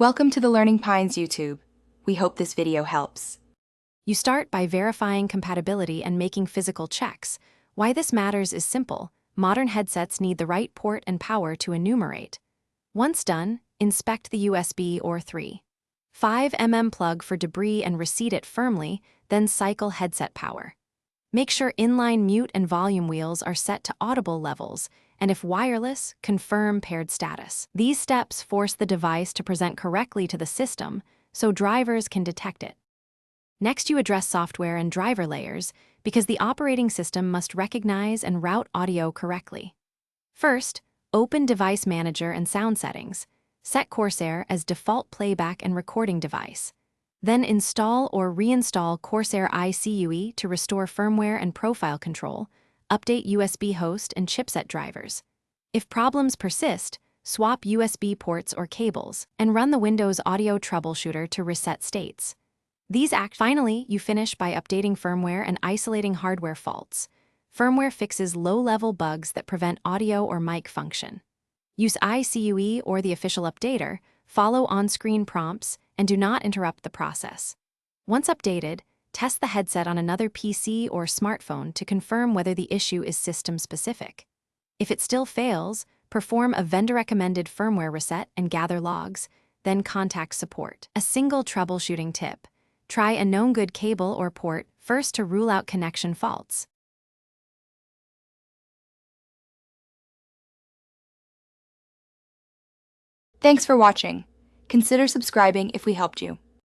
Welcome to the Learning Pines YouTube. We hope this video helps. You start by verifying compatibility and making physical checks. Why this matters is simple. Modern headsets need the right port and power to enumerate. Once done, inspect the USB or 3.5 plug for debris and reseat it firmly, then cycle headset power. Make sure inline mute and volume wheels are set to audible levels, and if wireless, confirm paired status. These steps force the device to present correctly to the system so drivers can detect it. Next, you address software and driver layers because the operating system must recognize and route audio correctly. First, open Device Manager and Sound Settings. Set Corsair as default playback and recording device. Then install or reinstall Corsair ICUE to restore firmware and profile control. Update USB host and chipset drivers. If problems persist, swap USB ports or cables, and run the Windows Audio Troubleshooter to reset states. Finally, you finish by updating firmware and isolating hardware faults. Firmware fixes low-level bugs that prevent audio or mic function. Use ICUE or the official updater, follow on-screen prompts, and do not interrupt the process. Once updated, test the headset on another PC or smartphone to confirm whether the issue is system-specific. If it still fails, perform a vendor-recommended firmware reset and gather logs, then contact support. A single troubleshooting tip: try a known good cable or port first to rule out connection faults. Thanks for watching. Consider subscribing if we helped you.